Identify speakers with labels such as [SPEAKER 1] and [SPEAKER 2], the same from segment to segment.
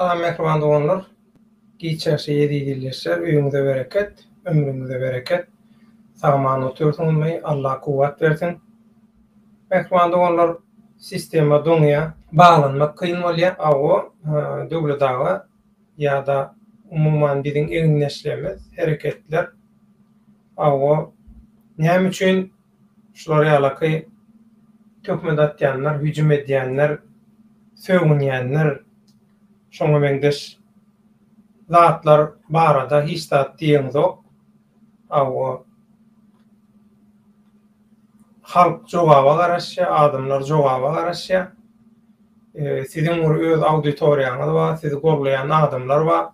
[SPEAKER 1] Salam mehriban doganlar. Giçerse yedi dillerser, öýüňize bereket, ömrüňize bereket. Sagman otursunmy, Allah kuwwat bersin. Mehriban doganlar, sistema doňya baglanmak kyn bolýar. Ago döwletdaga ýa-da umumyň biziň eňneşlerimiz, hereketler ago näme üçin şulara ýalyky tökme datýanlar, hüjüm edýänler, söwünýänler, şoňa meňdeş zatlar barada hiç zat diýen zok. Ago halk jogaba garaşýa, adamlar jogaba garaşýa. Siziň öz auditoriýaňyz bar, sizi golaýan adamlar bar.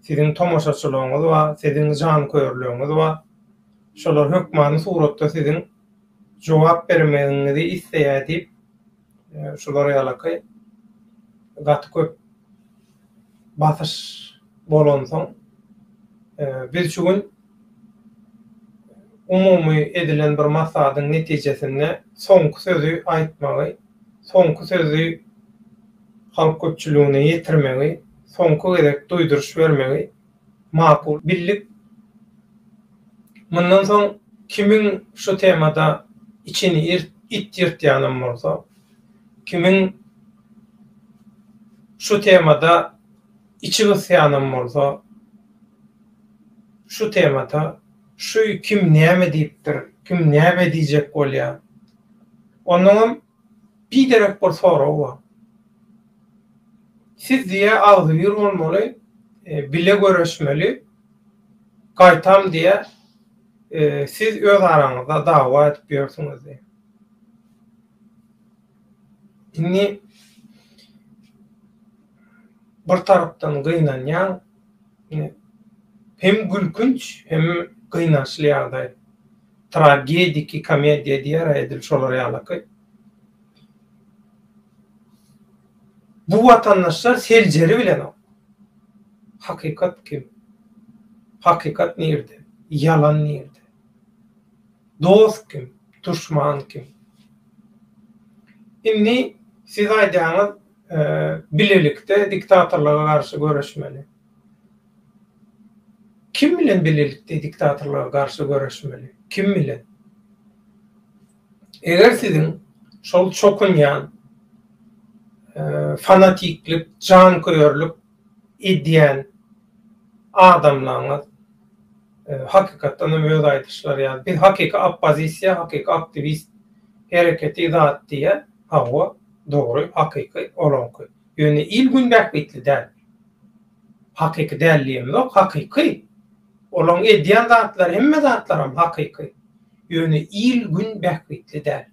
[SPEAKER 1] Siziň tomoşaçylygyňyz bar, siziň janköýerligiňiz bar. Şolar hökmany suratda siziň jogap bermegiňizi isleýär diýip şulara ýalyky gaty köp basyş bolan soň biz şu gün umumy edilen bir maslahatyň netijesinde soňky sözü aýtmagy, soňky sözü halk köpçüligine ýetirmegi, soňky gerek duýduruş bermegi makul billik. Mundan soň kimiň şu temada içini it ýyrtýanym bolsa, kimiň şu temada içi gysýanym bolsa, şu temada şu kim näme diýipdir, kim näme diýjek bolýar. Onuň bir derek bir soragy bar. Siz diýe agzy ýür bolmaly, bile görüşmeli, gaýtam diýe siz öz araňyzda dawa edip ýörsiňiz diýe. Indi bir tarapdan gynanýan, hem gülkünç hem gynançly ýagdaý. Tragediki komediýa diýer edil şolara ýalyky. Bu watandaşlar seljeri bilen o. Hakykat kim? Hakykat nerede? Yalan nerede? Dost kim? Düşman kim? Indi siz aýdýaňyz bilelikde diktatorlara garşy görüşmeli. Kim bilen bilelikde diktatorlara garşy görüşmeli? Kim bilen? Eger siziň şol çokunýan fanatiklik, janköýerlik edýän adamlaryňyz hakykatdan öz aýdyşlar ýa-da biz hakyky oppozisiýa, hakyky aktivist hereketi zat diýe hawa dogry hakyky olanky. Ýöne il gün bäkbitli däl. Hakyky dälligimiz ok, hakyky. Olan edýän zatlar, hemme zatlaram hakyky. Ýöne il gün bäkbitli däl.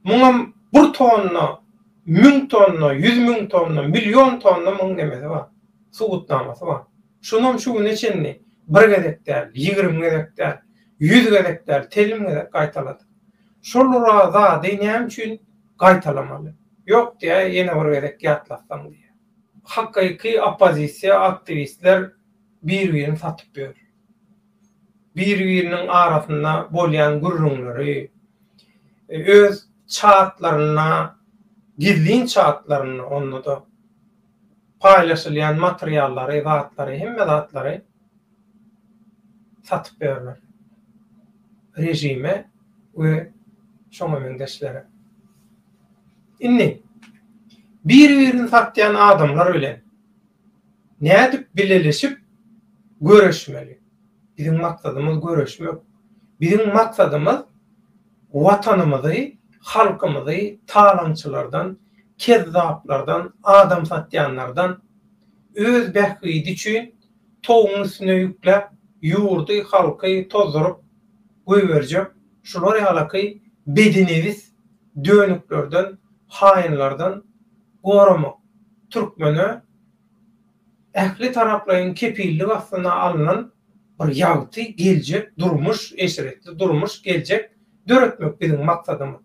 [SPEAKER 1] Muňa 1 tonna, 1000 tonna, 100.000 tonna, milyon tonna muň demesi bar. Subutnamasy bar. Şunam şu gün içinde 1 gedek däl, 20 gedek däl, 100 gedek däl, telim gedek gaýtalady. Şolara zat näme üçin gaýtalamaly? Ýok diýe ýene bir gedek ýatlatsam diýe. Hakyky oppozisiýa aktivistler bir-birini satyp ber. Bir-biriniň arasynda bolýan gürrüňleri, öz çatlaryna, gizlin çatlaryny onda paýlaşylýan materiallary, zatlary, hemme zatlary satyp berler. Rejime we şoňa meňdeşlere. Indi bir-birini satýan adamlar bilen nädip bileleşip görüşmeli. Bizim maksadymyz görüşmek. Bizim maksadymyz watanymyzy, halkymyzy talançylardan, kezzaplardan, adam satýanlardan öz bähgidi üçin toğun üstüne ýükläp, ýurdy halky tozdurup goýberjek. Şular ýalyky bedeniwiz dönüklerden, haýynlardan goramak. Türkmene ähli taraplaryň kepillik astyna alynan bir ýagty geljek, durmuş, eşretli durmuş geljek döretmek biziň maksadymyz.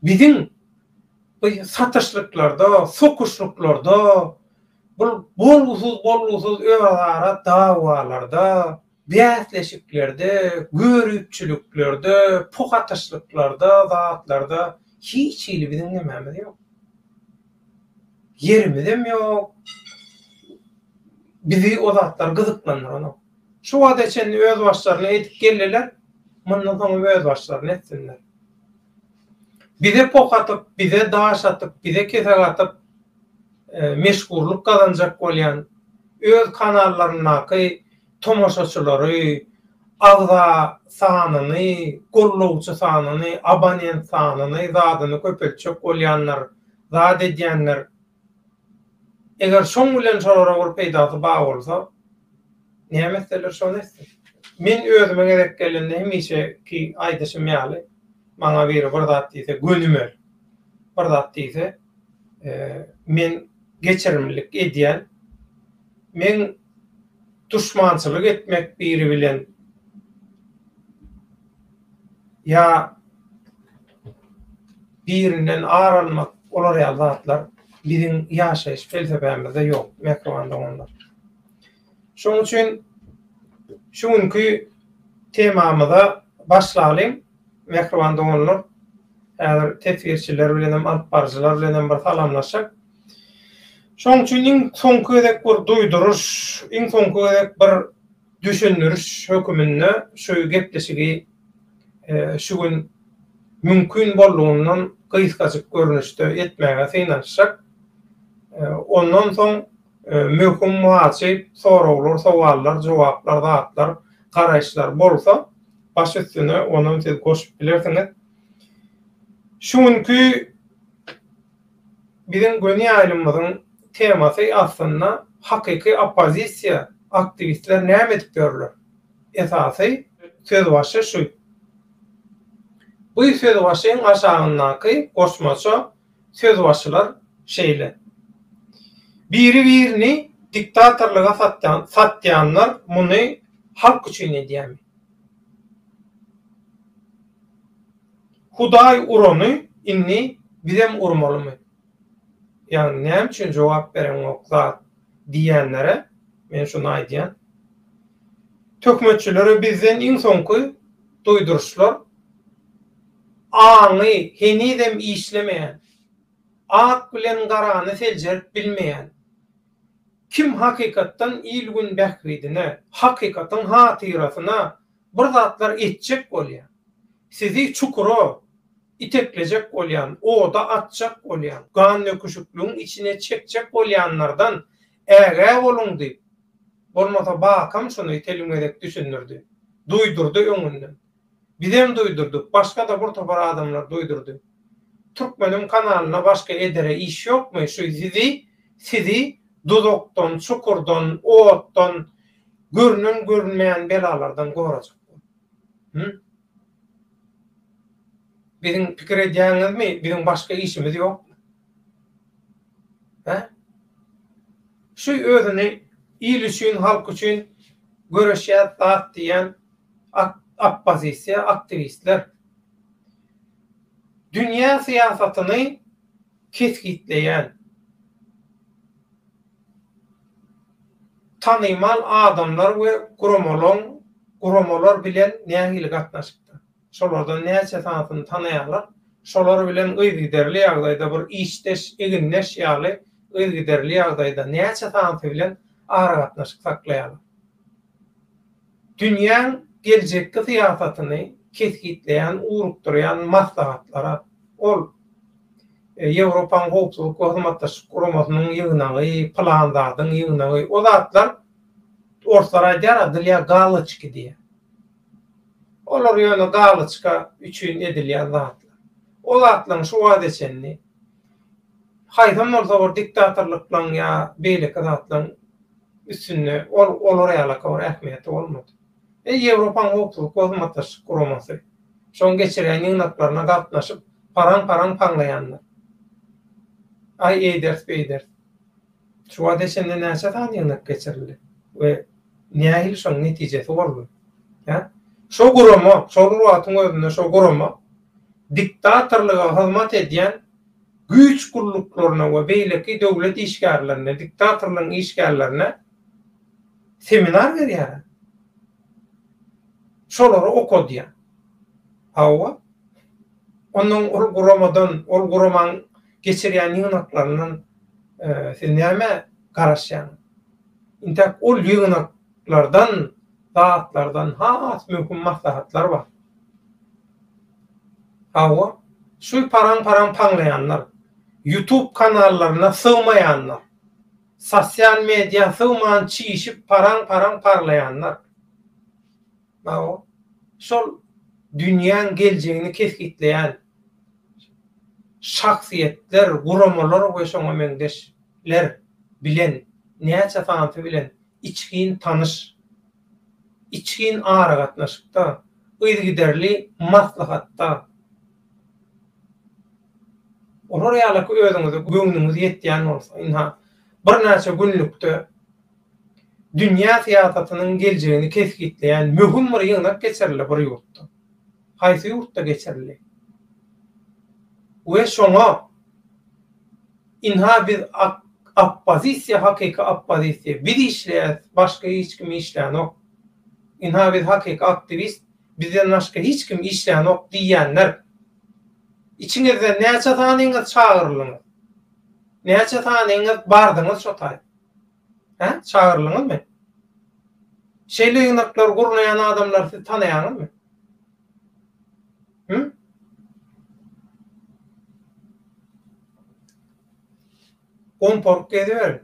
[SPEAKER 1] Biziň bu satyşlyklarda, sokuşlyklarda, bu bolgusuz öwrara dawalarda, bäsleşiklerde, görüpçüliklerde, pokataşlyklarda, zatlarda hiç ili biziň nememiz ýok. Yerimizem yok. Bizi o zatlar gızıklanır onu. Şu wada içen öz başlarına etip gelirler. Mundan soň öz başlarına etsinler. Bize pok atıp, bize daş atıp, bize kesek atıp meşgurluk kazanacak bolýan öz kanallaryndaky tomoşaçylary, agza sanyny, gollowçy sanyny, abonent sanyny zadyny köpeltjek bolýanlar, zat edýänler. Eger şoň bilen şolara bir peýdasy bar bolsa, näme meseleler şonu etsin. Men özüme gerek gelende hemişe ki aýdyşym ýaly, maňa bir zat diýse gönümel. Bir zat diýse men geçirimlik edýän, men düşmançylyk etmek biri bilen ya birinden aralmak olar ýa zatlar bizim ýaşaýyş felsefemizde ýok, mekrowanda onlar. Şoň üçin şuňky temamyza başlalym. Mekrowanda onlar häzir tetwirçiler bilen, alyp barjylar bilen bir salamlaşak. Şoň üçin iň soňky edek bir duýduruş, iň soňky edek bir düşündürüş hökümünde şu gepleşigi şu gün mümkün bolduğundan gysgaçyk görnüşde etmäge synanşak. Ondan soň möhüm muhaçy soraglar, sowallar, jogaplar, zatlar, garaşlar bolsa baş üstüne onuň siz goşup bilersiňiz. Şuňky bizim göni aýlymyzyň temasy aslında hakyky opozisiýa, aktivistler näme edip görürler? Esasy söz başı şu. Bu söz başyň aşagyndaky goşmaça söz başylar şeýle. Biri-birini diktatorlyga satýanlar muny halk üçin edýärmi? Hudaý urany inni bizem urmalymy? Yani näme üçin jogap beren oklar diýenlere men şunu aýdýan. Tökmetçilere bizden iň soňky duýduruşlar aňy henidem işlemeýän, ak bilen garany seljerip bilmeýän, kim hakykatdan ilgün bähridine, hakykatyň hatyrasyna bir zatlar etjek bolýar. Sizi çukura iteklejek bolýan, oda atjak bolýan, gan nöküşüklüğün içine çekjek bolýanlardan äge bolun diýip, bolmasa bakam şunu itelüňedek düşünürdi. Duýdurdy öňünden. Bizem duýdurduk, başga da bir topar adamlar duýdurdy. Türkmenim kanalyna başga edere iş ýokmy? Şu sizi dudokdan, çukurdan, otdan, görünmeýän belalardan gorajak. Bizim pikir edýäňizmi? Bizim başga işimiz ýok. Şu özüni il üçin, halk üçin göreşýär, zat diýen opozisiýa, aktivistler dünya siýasatyny keskitleýän, tanymal adamlar we gurumalar bilen nähili gatnaşykdy. Şolardan näçe sanatyny tanaýarlar, şolar bilen ýygyderli ýagdaýda bir işdeş, eginleş ýaly ýygyderli ýagdaýda näçe sanaty bilen ara gatnaşyk saklaýarlar. Dünýäň geljekki siýasatyny keskitleýän, urukdurýan maslahatlara ol Ýewropaň howpsuzlyk we hyzmatdaşlyk guramasynyň ýygnagy, plandadyň ýygnagy, o zatlar ortalara ýaradylýar galaçky diýe. Olar ýöne galaçka üçin edilýän zatlar. O zatlaryň şu wada içenni haýdam bolsa bir diktatorlyklan ýa beýleki zatlaryň üstünde olar ýalaka bir ähmiýeti bolmady. Ýewropaň howpsuzlyk we hyzmatdaşlyk guramasy şoň geçirýän ýygnaklaryna gatnaşyp paran paňlaýanlar. Ay beyder. Şu wada içende näçe ýygnak geçirildi we nähili şoň netijesi boldy. Şo gurama, şo ruwatyň özünde şo gurama diktatorlyga hyzmat edýän güýç guruluklaryna we beýleki döwlet işgärlerine, diktatorlygyň işgärlerine seminar berýär. Şolary okudýar. Hawa onuň ol guramadan, ol guraman geçirýän ýygnaklarynyň Siz näme garaşýan? Intak ol ýygnaklardan, zatlardan has mümkin maslahatlar bar. Hawa şu paran paňlaýanlar, YouTube kanallarına sığmayanlar, sosyal medya sığmayan çiğişip paran parlayanlar. O, şol dünyanın geleceğini keskitleyen şahsiyetler, guramalar ve şoňa meňdeşler bilen, näçe sanatı bilen, içkin tanış, içkin ara gatnaşykda, ýygiderli maslahatda, olar ýaly özüňizi göňlüňiz ýetýän bolsa, inha bir näçe günlükde dünya siýasatynyň geljeğini keskitleýän möhüm bir ýygynak geçerli bir ýurtda. Haýsy ýurtda geçerli? We şoňa inha biz oppozisiýa, hakyky oppozisiýa, biz işleýär, başga hiç kim işleýän ok. Inha biz hakyky aktivist, bizden başga hiç kim işleýän ok diýenler. İçiňizde näçe tanyňyz çağırlyňyz? Näçe tanyňyz bardyňyz şo taý? Çağırlyňyzmy? Şeýle ýygnaklar gurnaýan adamlar siz tanaýanyzmy? Kompork ediber.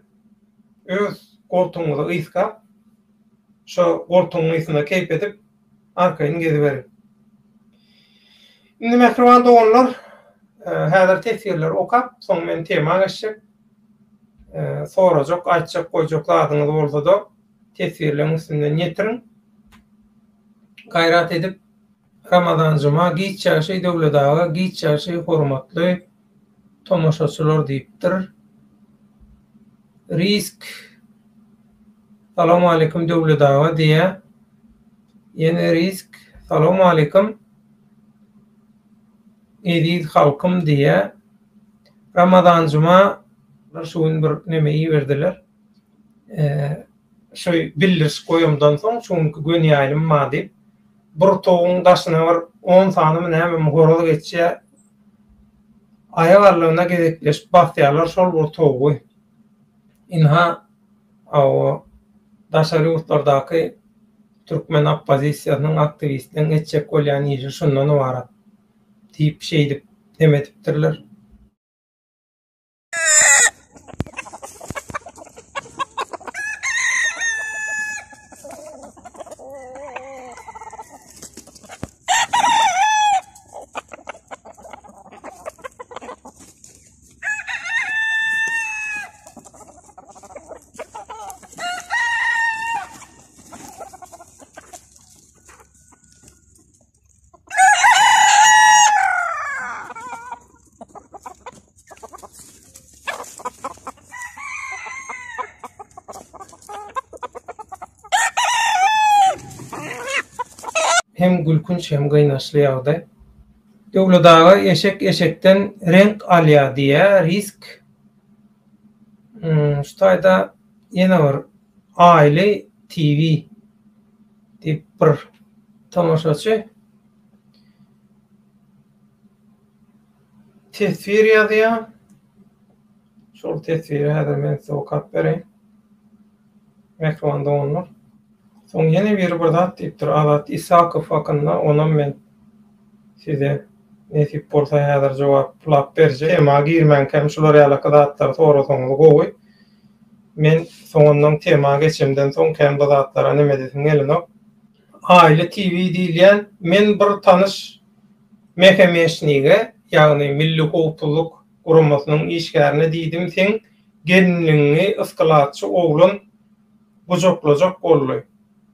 [SPEAKER 1] Öz goltuňyzy ýyskap, şo goltuňyň ýysyna keyp edip, arkaýyn geziber. Indi mehriban doganlar, häzir tesirler okap, soň men tema geçjek. Sorajak, aýtjak, goýjak zadyňyz bolsa da tesirleň üstünden ýetirin. Gaýrat edip Ramazan juma giýçäşi döwletaga, giýçäşi hormatly tomoşaçylar diýipdir. Risk. Salam alaykum döwletaga diýe. Ýene risk. Salam alaykum. Ediz halkym diýe. Ramazan juma şuň bir nemeyi berdiler. Şoý bildiriş goýumdan soň şuňky gün ýaýlym ma diýip bir toğun daşyna bir 10 sanymy näme horol geçýär. Aya barlygyna gerekleşip bahtiýarlar şol bir toğu. Inha o daşary ýurtlardaky türkmen oppozisiýasynyň aktivistiniň etjek bolýan ýeri şundan ibarat diýip şeýdip demetipdirler. Hem gülkünç hem gıynaşlı ýagdaý. Döwletaga eşekden renk alýa diýe risk. Şu taýda ýene bir Aile TV diýip bir tomoşaçy tesir ýazýar. Şol tesiri häzir men size okap bereýin. Ekranda onlar. Soň ýene bir zat diýipdir, Azat Isakow hakynda, onam men size nesip bolsa häzir jogaplap berjek. Tema girmänkem şular ýaly zatlar sorasaňyz gowy. Men soňundan tema geçimden soň kem zatlara neme diýdiň gelenok. Aile TV diýilýän men bir tanış mehkemeşnige, ýagny milli hukukçuluk guramasynyň işgärine diýdim, sen gelinliňi ıskalatçy oglun bujoklajak boldy.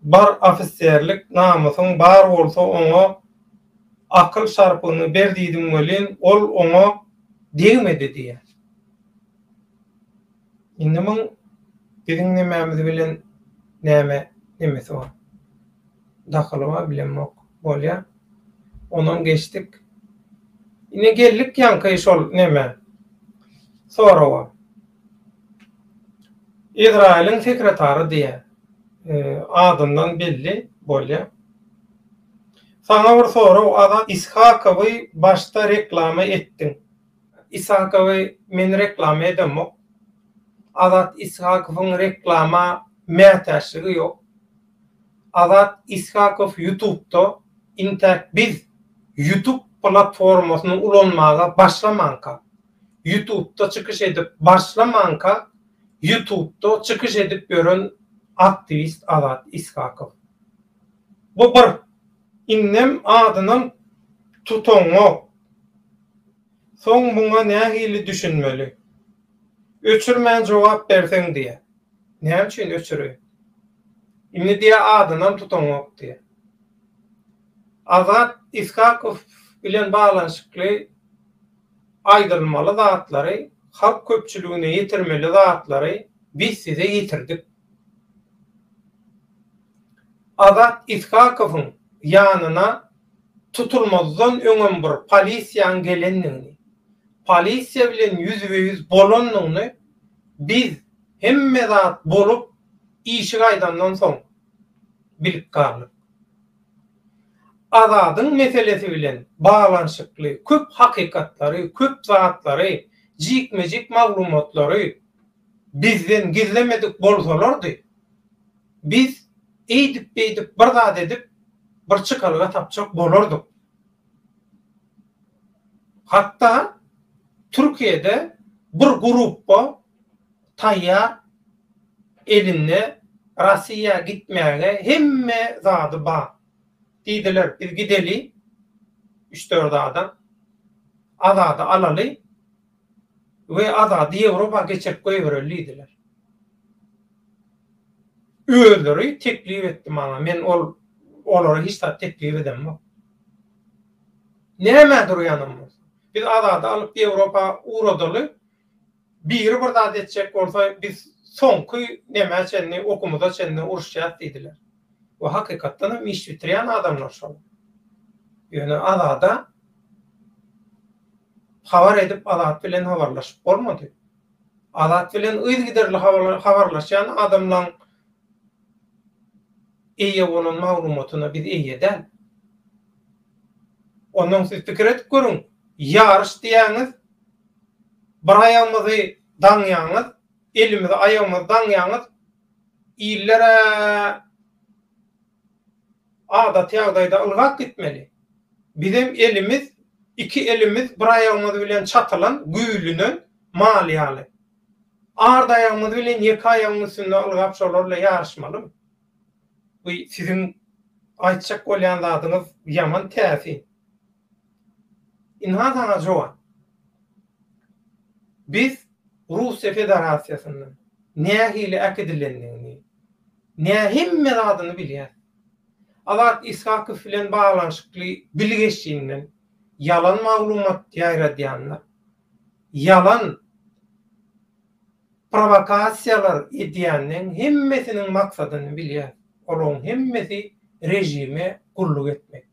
[SPEAKER 1] Bar ofisierlik namusyň bar bolsa oňa akyl şarpyny berdiýdim welin, ol oňa degmedi diýär. Indi men biziň nämämiz bilen nämesi bar? Dahalyma bilenmek bolýar. Onuň geçdik. Ine geldik ýanky şol näme? Sorawa. İsrail'in sekretary diye adından belli bolýar. Sana bir soru, Azat İsakowy başta reklama ettin. İsakowy men reklama edemok. Azat İshakov'un reklama mätäşligi yok. Azat İshakov YouTube'da biz YouTube platformasyny ulanmaga başlamanka. YouTube'da çıkış edip başlamanka YouTube'da çıkış edip gören aktivist Azat İshakov. Bu bir innem adynyň tutoňok. Soň buňa nähili düşünmeli? Öçürmän jogap berseň diye. Näme üçin öçürüyor? Indi diýe adynyň tutoňok diye. Azat İshakov bilen baglanyşykly aýdylmaly zatlary, halk köpçüligine ýetirmeli zatlary biz size ýetirdik. Azat İshakowyň ýanyna tutulmazdan öňem bir polisiýaň gelendigini, polisiýa bilen yüzbe-yüz bolanlygyny biz hemme zat bolup işi gaýdandan soň bilip galdyk. Azadyň meselesi bilen baglanyşykly köp hakykatlary, köp zatlary, jikmejik maglumatlary bizden gizlemedik bolsalardy. Biz eýdip bir zat edip bir çıkalyga tapjak bolardyk. Hatta Türkiýede bir gruppa taýýar elinde Russiýa gitmäge hemme zady bar. Diýdiler biz gideli 3-4 adam azady alaly we azady Ýewropa geçip goýbereli diýdiler. Özleri teklif etdi bana. Men olara hiç de teklif edemem. Näme durýanymyz? Biz azady alyp Ýewropa uradaly bir zat etjek bolsa biz soňky näme çenni okumuda çenni uruşýat diýdiler. O hakykatdan iş bitirýän adamlar şol. Ýöne azada habar edip azat bilen habarlaşyp bolmady. Azat bilen ýygyderli habarlaşan adamlaryň eýe bolan maglumatyna biz eýe däl. Onuň siz pikir edip görüň. Ýarış diýäňiz bir aýamyzy daňýaňyz, elimizi aýamyzy daňýaňyz ýyllere adat ýagdaýda ılgak gitmeli. Bizim elimiz, iki elimiz bir aýamyz bilen çatylan, güýlünen malýaly. Arda aýamyz bilen ýeki aýamyz üstünde ılgap şolarla ýarışmaly. Bu sizin aýtjak bolýan zadyňyz ýaman täsir. Inha sana jogap. Biz Russiýa Federasiýasyndan nähili akedilendigini, nähemme zadyny bilýär. Azat İshakov bilen baglanyşykly bilgeçliğinden yalan maglumat ýaýradýanlar, yalan provokasiýalar edýänlerin hemmesiniň maksadyny bilýär. Olaryň hemmesi rejime gulluk etmek.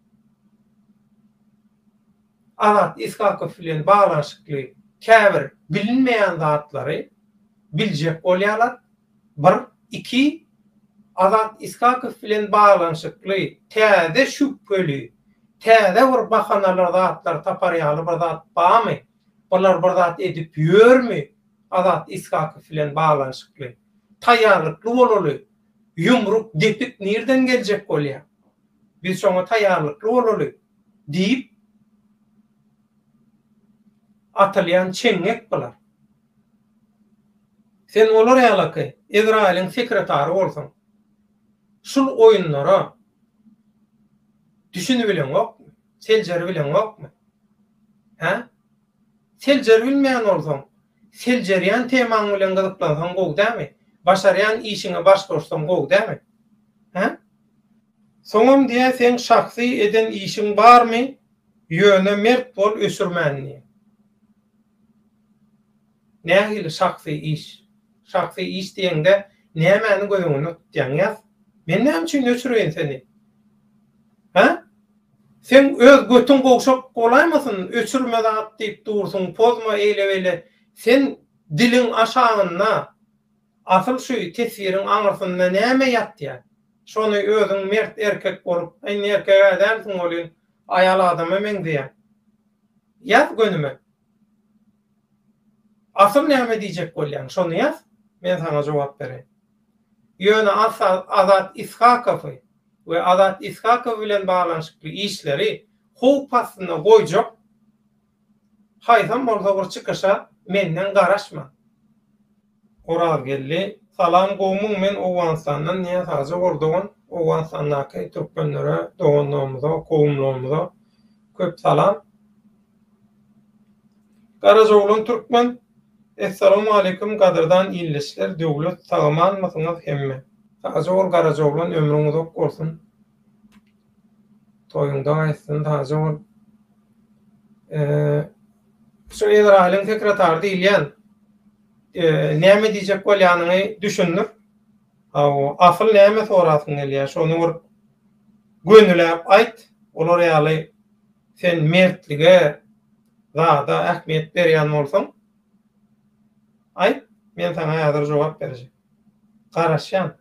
[SPEAKER 1] Azat İshakov bilen baglanyşykly käbir bilinmeýän zatlary biljek bolýarlar. 1-2 Azat İshakov bilen baglanyşykly täze şüpheli, täze bir bahanalar zatlar taparýaly bir zat barmy? Bular bir zat edip ýörmi? Azat İshakov bilen baglanyşykly taýýarlykly bolaly. Yumruk depik nerden geljek bolýar? Biz şoňa taýýarlykly bolaly diýip atalyan çengek bolar. Sen olar ýalaky Izrailiň sekretary bolsaň, şul oýunlara düşünüp bilen okmy? Seljer bilen okmy? Ha? Seljer bilmeýän bolsaň, seljerýän temaň bilen gyzyklansaň gowdamy? Başarýan işiňe baş goşsaň gowdamy? Ha? Soňam diýe sen şahsy eden işiň barmy? Ýöne mert bol ösürmänli. Nähili şahsy iş? Şahsy iş diýende nämäni göýüňe tutýan? Men näme üçin öçürýän seni? Ha? Sen öz götüň gowşap golaýmasyn, öçürme zat diýip dursun, pozma eýle-eýle. Sen diliň aşagyna asyl şu tesiriň aňyrsynda näme ýatdy? Şonu özüň mert erkek bolup, aýny erkek adamsyň bolýan, aýal adama men diýär. Ýaz gönüme. Asyl näme diýjek bolýan? Şonu ýaz. Men sana jogap bereyim. Ýöne Azat İshakov we Azat İshakov bilen baglanşykly işleri howp astyna goýjak. Haýsam bolsa bir çykyşa menden garaşma. Oral geldi. Salam gowmum, men Owganstandan niýe taja boldygyň Owganstandaky türkmenlere, doganlarymyza, gowumlarymyza köp salam. Garajoglan türkmen. Assalamu alaykum, gadyrdan ýyllyşlar, döwlet sagmanmasyňyz hemme. Taja ol Garajoglan ömrüňiz ok bolsun. Toýuňda aýsyn taja ol. Şu Izrail'in sekretary diýilýän näme diýjek bolýanyny düşündir. Asyl näme sorasyň gelýär, şonu bir gönüläp aýt. Olar ýaly sen mertlige zada ähmiýet berýän bolsaň, aýt, men sana ýazyr jogap berjek. Garaşýan.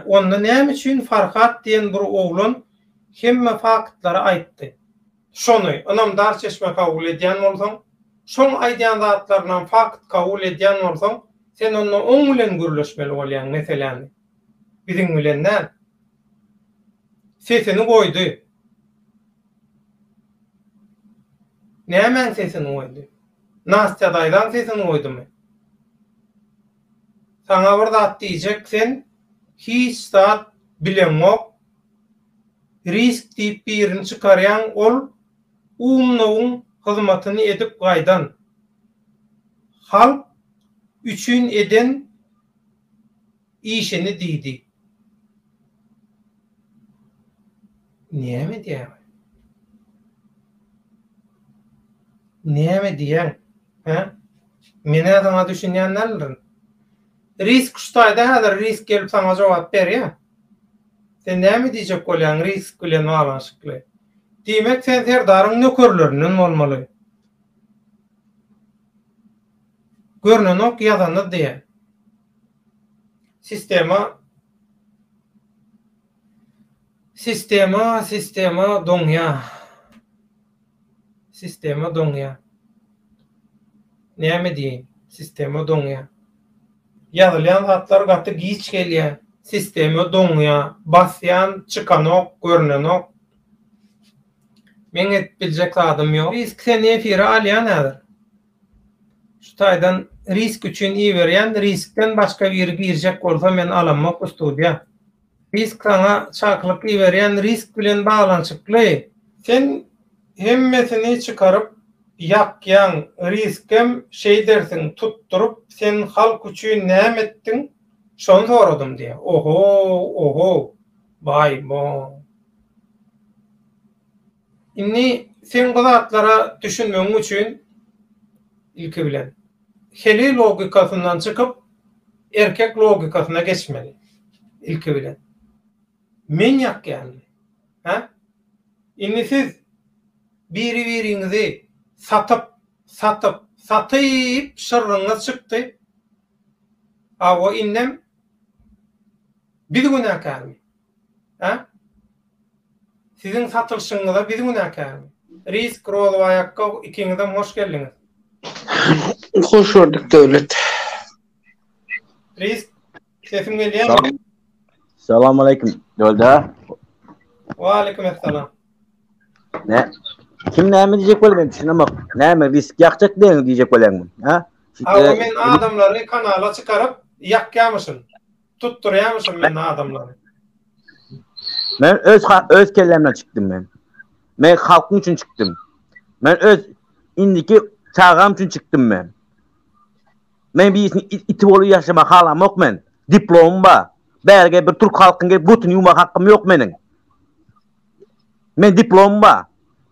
[SPEAKER 1] Onda näme üçin Farhat diýen bir oglan hemme faktlary aýtdy. Şonu ynamdar çeşme kabul edýän bolsaň, şoň aýdýan zatlaryndan fakt kabul edýän bolsaň, sen onu oň bilen görleşmeli bolýan meseleni. Biziň bilen näme? Sesini goýdy. Näme sesini goýdy? Nastya daýdan sesini goýdymy? Sana bir zat diýjek, sen hiç zat bilenmok, risk diýip birini çykarýan ol, umnowyň hyzmatyny edip gaýdan. Halk üçün eden işini diýdi. Näme diýär? Näme diýär? Mene sana düşünýänler. Risk şutaýda häzir risk gelip sana jogap berýär. Sen näme diýjek bolýan risk bilen baglanşykly? Diýmek sen serdaryň nökerlerinden bolmaly. Görnenok ýazany diýär. Sistema doňýa. Sistema doňýa. Näme diýin? Sistema doňýa. Ýazylýan zatlar gaty giç gelýär. Sistema doňýa. Basýan, çykanok, görnenok. Men et biljek adam ýok. Risk sen efire alýan häzir. Şu taýdan risk üçin iýerýän, riskden başga biri girjek bolsa men alanmak studiýa. Risk sana çaklyk iýerýän risk bilen baglanşykly. Sen hemmesini çıkarıp yakyan riskem şey dersin tutturup sen halk üçin näme ettin şonu soradym diye. Oho vay bo. Inni sen bu zatlara düşünmeň üçin ilki bilen heli logikasından çıkıp erkek logikasyna geçmeli. İlki bilen. Men yakyan. Inni siz biri-biriňizi satyp şyrryňyz çykdy. O innem bir günäkärmi? Sizin satylşyňyza bir günäkärmi? Risk Rozaýakka ikiňizden hoş geldiňiz.
[SPEAKER 2] Hoş gördük döwlet.
[SPEAKER 1] Risk sesim gelýärmi?
[SPEAKER 3] Assalamu alaykum. Döwlet.
[SPEAKER 1] Wa alaykum assalam.
[SPEAKER 3] Ne? Kim näme diýjek bolýan? Şuna bak. Näme risk ýakjak diýen diýjek bolýan.
[SPEAKER 1] Men adamlary kanala çykaryp ýakýamyşyn. Tutturýamyşyn men adamlary.
[SPEAKER 3] Men öz kellemden çıktım men. Men halkın için çıktım. Men öz indiki çağam için çıktım men. Men bir iti bolu yaşamak halam yok men. Diplomum var. Belge bir Türk halkın bütün yumak hakkım yok menin. Men diplomum var.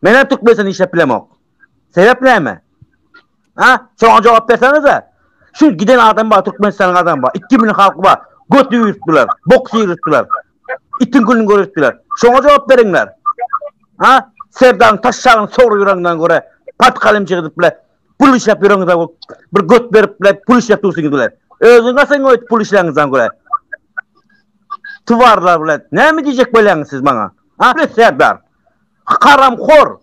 [SPEAKER 3] Men Türk besen iş yapılamam. Sebep ne mi? Sonra cevap versenize. Şu giden adam var, Türkmenistan'ın adam var. 2000 halkı var. Götü yürüttüler. Boksu yürüttüler. İtin günün görüttüler. Sonra cevap verinler. Sevdan taşşağın soru yüreğinden göre pat kalemçi gidip bile pul iş yapıyorsunuz. Bir göt verip bile pul iş yapıyorsunuz bile. Özün nasıl öğüt pul işlerinizden göre? Tuvarlar bile. Ne mi diyecek böyle siz bana? Sevdan. Karamkhor.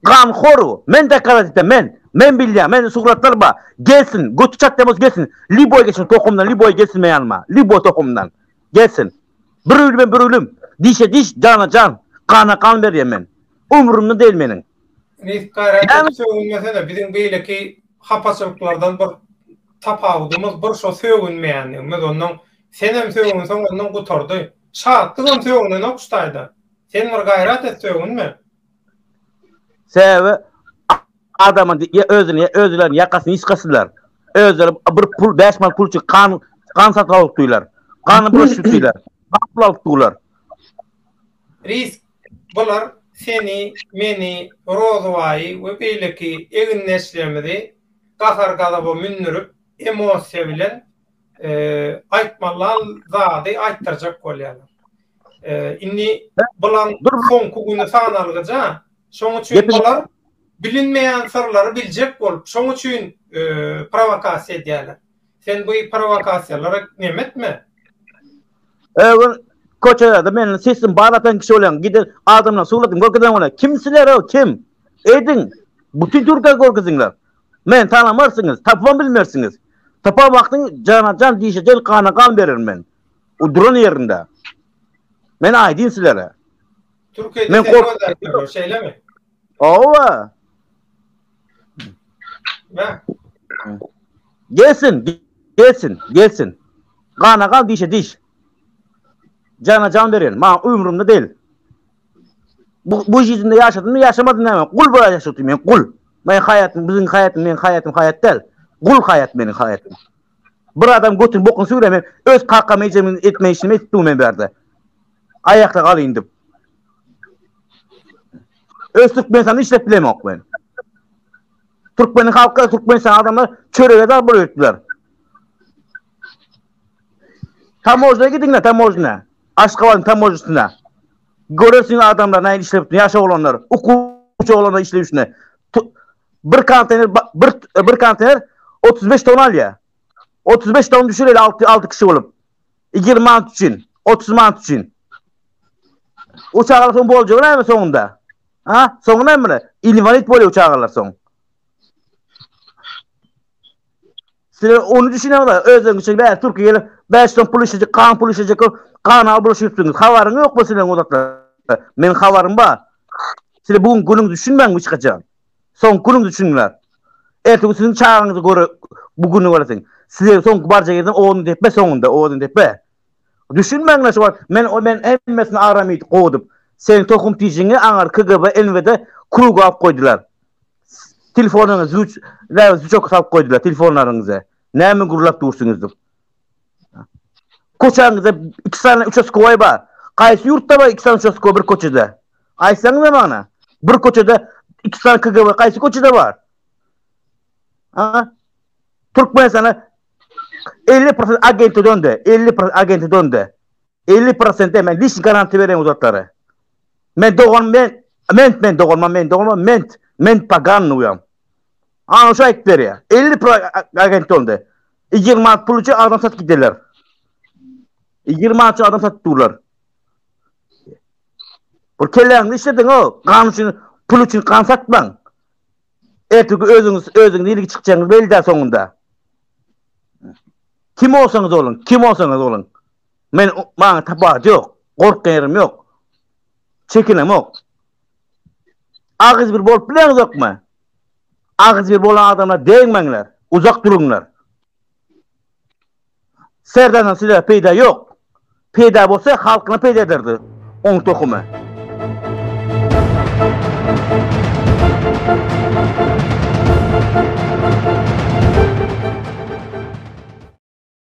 [SPEAKER 3] Gamkhoru. Men de karat ettim men. Men bilýär, men suratlar ba. Gelsin, götü çaktamos gelsin. Liboy geçin tokumdan, Liboy gelsin meyanma. Liboy tokumdan. Gelsin. Bir ölüm. Dişe diş, cana can. Kana kan berýär men. Umurumda değil menin.
[SPEAKER 1] Reis gaýrat söýülmese bizim beýleki hapaçylyklardan bir tapawdymyz, bir şo söýülmeýändigimiz ondan senem söýülmesen ondan gutardy. Şahtygam söýülen okştaýdy. Sen bir gaýrat et söýülme.
[SPEAKER 3] Sebäbi adamın özlerini yakasını iskasylar. Özleri bir pul 5 mal pul için kan satıp alıpdylar. Kanı broşutdylar. Kan alıpdylar.
[SPEAKER 1] Reis bular seni, meni, Rozwaýy we beýleki egin neslerimizi gahar galaba münnürüp emosiýa bilen aýtmalar zady aýtdyrjak bolýarlar. Inni bulan soňky güni sanalgyja şoň üçin bular bilinmeýän sırlary biljek bolup şoň üçin provokasiýa edýärler. Sen bu provokasiýalara nemetme?
[SPEAKER 3] Koçada men sesim bağlatan kişi olan gider adamla suğladım korkudan ona kimsiler o kim edin bütün Türkiye korkusunlar men tanımarsınız tapam bilmersiniz tapa baktın cana can dişecel kana kan veririm men o duran yerinde men aydin sizlere
[SPEAKER 1] Türkiye'de
[SPEAKER 3] men
[SPEAKER 1] korkudan şeyle mi?
[SPEAKER 3] Ova gelsin kana kan dişe diş cana can verin. Ma umurumda değil. Bu yüzünde yaşadım mı yaşamadım demem. Kul böyle yaşadım ben kul. Ben hayatım bizim hayatım men hayatım hayat değil. Kul hayat benim hayatım. Bir adam götür bokun süremem. Öz kalkamayacağım etme işimi ettim ben berdi. Ayakta kalayındım. Öz Türkmenistan'ı işlet bilemem ben. Türkmenin halkı Türkmenistan adamlar çöreğe de bıraktılar. Tamojna gidinler tamojna. Aşkaval'ın tamojnasına. Görürsün adamlar näme işlep yaşa olanlar, okuwçy olanlar işlewişine. Bir konteyner 35 ton alýa. 35 ton düşüreli 6 kişi bolup. 20 manat üçin, 30 manat üçin. Uçaklar soň boljak näme soňunda? Ha? Soňu näme? Invalid bolýar uçaklar soň. Sizler onu düşünemezler. Özlerin için Türkiye gelip 5 ton pul işleyecek, kan pul işleyecek, kan alışıyorsunuz. Havarın yok mu sizlerin odaklar? Men havarım var. Sizler bugün gününüzü düşünmeyin mi çıkacağım? Son gününüzü düşünürler. Ertesi sizin çağınızı göre bugünü görürsün. Sizler son barca geldim, oğlunu tepe sonunda, oğlunu tepe. Düşünmeyin nasıl var. Men emmesini aramaydı, kovdum. Senin tokum tijini anar KGB, NV'de krugu alıp koydular. Telefonunuzu çok salıp koydular, telefonlarınıza. Näme gurulap dursunuzdur? Koçanızda 2 tane 3 oskoy var. Qaysı yurtda var 2 tane 3 oskoy bir koçada? Aysanız da bana. Bir koçada 2 tane KGB qaysı koçada var? Ha? Türkmenistan'a 50% agenti döndü. 50% agenti döndü. 50% hemen diş garanti veren uzatları. Men pagan uyam. Ana şu ayık veriyor. 50% agenti döndü. 20 manat pulucu adam sat giderler. 20 manat adam sattılar. Bu kellerini işledin o. Kan için, pul için kan satman. Erteki özünüz ilgi çıkacağınız belli de sonunda. Kim olsanız olun. Bana tapacı yok. Korkan yerim yok. Çekinem yok. Ağız bir bol bilen yok mu? Ağız bir bolan adamlar değinmenler. Uzak durunlar. Serdardan size peyda yok. Peyda olsa halkına peyda ederdi. On tokumu.